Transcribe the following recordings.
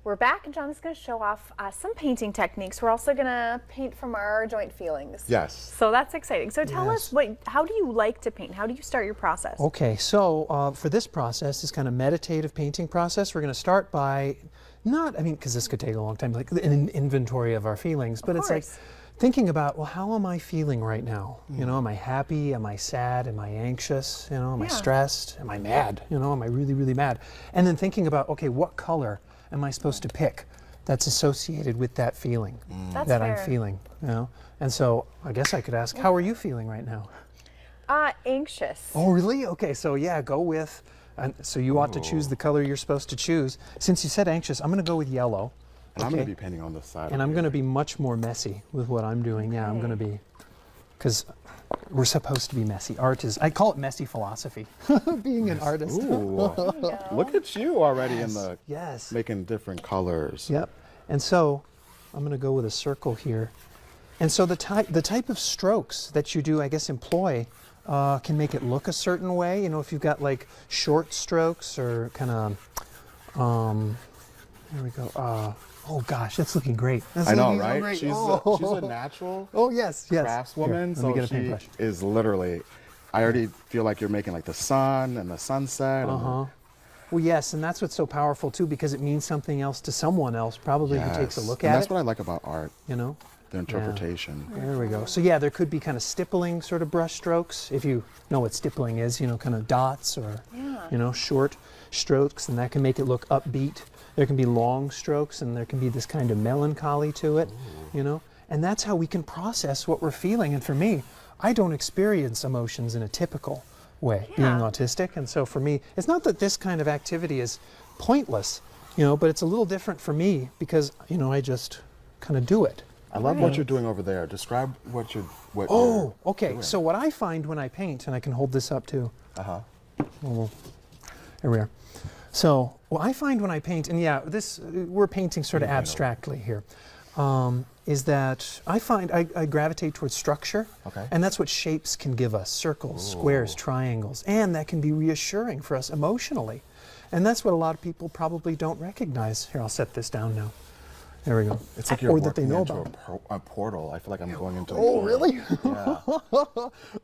We're back, and John is going to show off some painting techniques. We're also going to paint from our joint feelings. Yes. So that's exciting. So tell us, how do you like to paint? How do you start your process? Okay, so for this process, this kind of meditative painting process, we're going to start by because this could take a long time, like an inventory of our feelings, but it's like thinking about, well, how am I feeling right now? You know, am I happy? Am I sad? Am I anxious? You know, am I stressed? Am I mad? You know, am I really, really mad? And then thinking about, okay, what color am I supposed to pick that's associated with that feeling that I'm feeling, you know? And so I guess I could ask, how are you feeling right now? Anxious. Oh, really? Okay, so yeah, go with, so you ought to choose the color you're supposed to choose. Since you said anxious, I'm going to go with yellow. And I'm going to be painting on the side. And I'm going to be much more messy with what I'm doing. Yeah, I'm going to be, because we're supposed to be messy. Art is, I call it messy philosophy, being an artist. Ooh, look at you already in the, making different colors. Yep. And so I'm going to go with a circle here. And so the type of strokes that you do, I guess, employ can make it look a certain way. You know, if you've got like short strokes or kind of, there we go. Oh gosh, that's looking great. That's I know, right? Great. She's a natural craftswoman, so she is literally, I already feel like you're making like the sun and the sunset. Well, yes, and that's what's so powerful too, because it means something else to someone else, probably who takes a look at it. That's what I like about art, you know? The interpretation. Yeah. There we go. So yeah, there could be kind of stippling sort of brush strokes, if you know what stippling is, you know, kind of dots or, you know, short strokes, and that can make it look upbeat. There can be long strokes, and there can be this kind of melancholy to it, you know? And that's how we can process what we're feeling. And for me, I don't experience emotions in a typical way, being autistic. And so for me, it's not that this kind of activity is pointless, you know, but it's a little different for me because, you know, I just kind of do it. I love what you're doing over there. Describe what you're doing. So what I find when I paint, and I can hold this up too. Here we are. So what I find when I paint, and we're painting sort of abstractly here, is that I find I gravitate towards structure, and that's what shapes can give us: circles, squares, triangles, and that can be reassuring for us emotionally. And that's what a lot of people probably don't recognize. Here, I'll set this down now. There we go. It's like you're walking into a portal. I feel like I'm going into a portal. Oh, really? Yeah.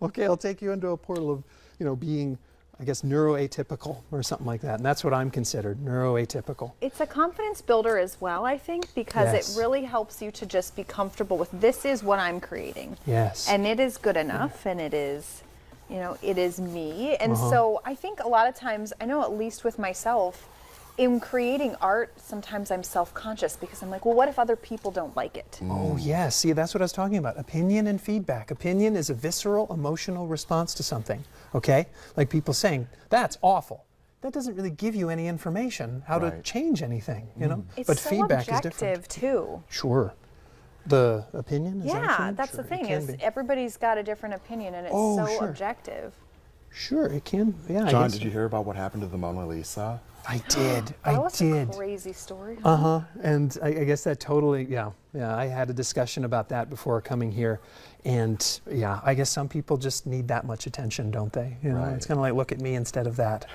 Okay, I'll take you into a portal of, you know, being, I guess, neuroatypical or something like that. And that's what I'm considered, neuroatypical. It's a confidence builder as well, I think, because it really helps you to just be comfortable with, this is what I'm creating. Yes. And it is good enough, and it is, you know, it is me. And so I think a lot of times, I know at least with myself, in creating art, sometimes I'm self-conscious because I'm like, well, what if other people don't like it? Oh, yes. See, that's what I was talking about. Opinion and feedback. Opinion is a visceral, emotional response to something, okay? Like people saying, that's awful. That doesn't really give you any information how to change anything, you know? It's but so feedback objective, is different. Too. Sure. The opinion is that's the thing, is everybody's got a different opinion, and it's so objective. Sure, it can, John, did you hear about what happened to the Mona Lisa? I did. That was a crazy story. And I guess that totally, I had a discussion about that before coming here. And I guess some people just need that much attention, don't they? You know, it's kind of like, look at me instead of that.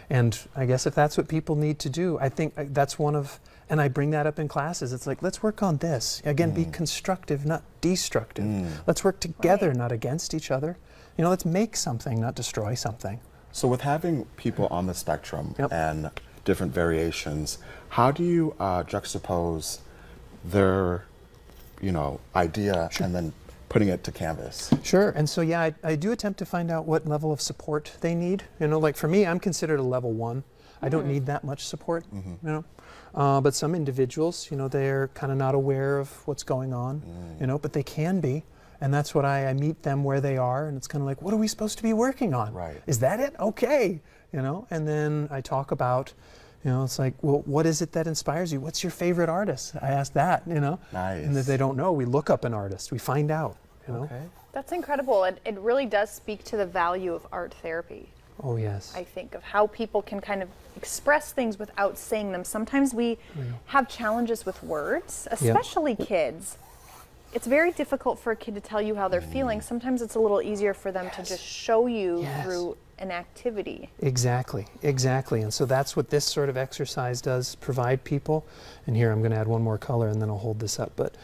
And I guess if that's what people need to do, I think that's one of, and I bring that up in classes. It's like, let's work on this. Again, be constructive, not destructive. Let's work together, not against each other. You know, let's make something, not destroy something. So with having people on the spectrum and different variations, how do you juxtapose their, you know, idea and then putting it to canvas? Sure, and so I do attempt to find out what level of support they need. You know, like for me, I'm considered a level 1. I don't need that much support, you know. But some individuals, you know, they're kind of not aware of what's going on, you know, but they can be. And that's what I meet them where they are, and it's kind of like, what are we supposed to be working on? Is that it? Okay, you know. And then I talk about, you know, it's like, well, what is it that inspires you? What's your favorite artist? I ask that, you know. And if they don't know, we look up an artist, we find out, you know. That's incredible. It really does speak to the value of art therapy. Oh, yes. I think of how people can kind of express things without saying them. Sometimes we have challenges with words, especially kids. It's very difficult for a kid to tell you how they're feeling. Sometimes it's a little easier for them to just show you through an activity. Exactly, exactly. And so that's what this sort of exercise does, provide people. And here I'm going to add one more color and then I'll hold this up. But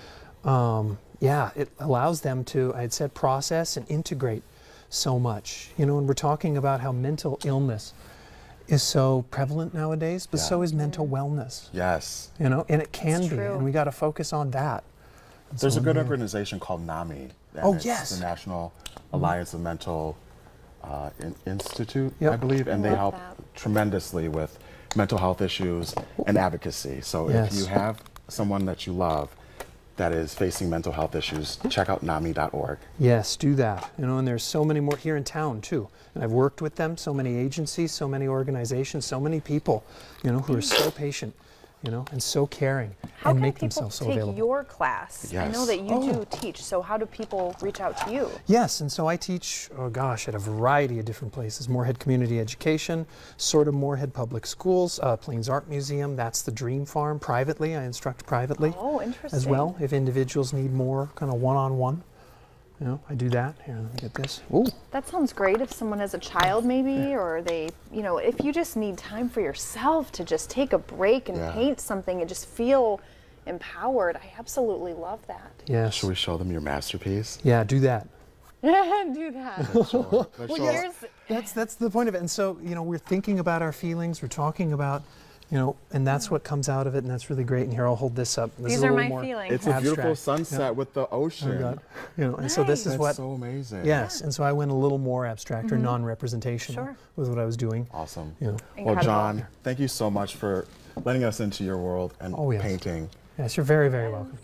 yeah, it allows them to, I had said, process and integrate so much. You know, and we're talking about how mental illness is so prevalent nowadays, but so is mental wellness. Yes. You know, and it can It's be, true. and we got to focus on that. And There's so, a good yeah. organization called NAMI. and Oh, it's yes. the National Alliance of Mental Institute, Yep. I believe, and they Love help that. tremendously with mental health issues and advocacy. So Yes. if you have someone that you love that is facing mental health issues, check out NAMI.org. Yes, do that. You know, and there's so many more here in town too. And I've worked with them, so many agencies, so many organizations, so many people, you know, who are so patient, you know, and so caring How and can make people themselves so take available. your class? I know Yes. that you do teach, so how do people reach out to you? Yes, and so I teach, oh gosh, at a variety of different places. Moorhead Community Education, sort of Moorhead Public Schools, Plains Art Museum, that's the Dream Farm privately. I instruct privately Oh, interesting. as well if individuals need more kind of one-on-one. You know, I do that. Here, let me get this. Ooh. That sounds great if someone has a child maybe, or they, you know, if you just need time for yourself to just take a break and Yeah. paint something and just feel empowered. I absolutely love that. Yes. Should we show them your masterpiece? Yeah, do that. Do that. Let's show Here's, That's the point of it. And so, you know, we're thinking about our feelings, we're talking about, you know, and that's what comes out of it, and that's really great. And here, I'll hold this up. This These is a are little my more feelings. It's a beautiful abstract. sunset with the ocean. Oh, God. You know, and so this is That's what, so amazing. yes, and so I went a little more abstract or non-representational Sure. with what I was doing. Awesome. You know. Well, Incredible. John, thank you so much for letting us into your world and Oh, yes. painting. Yes, you're very, very welcome.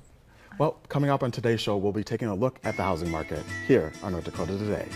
Well, coming up on today's show, we'll be taking a look at the housing market here on North Dakota Today.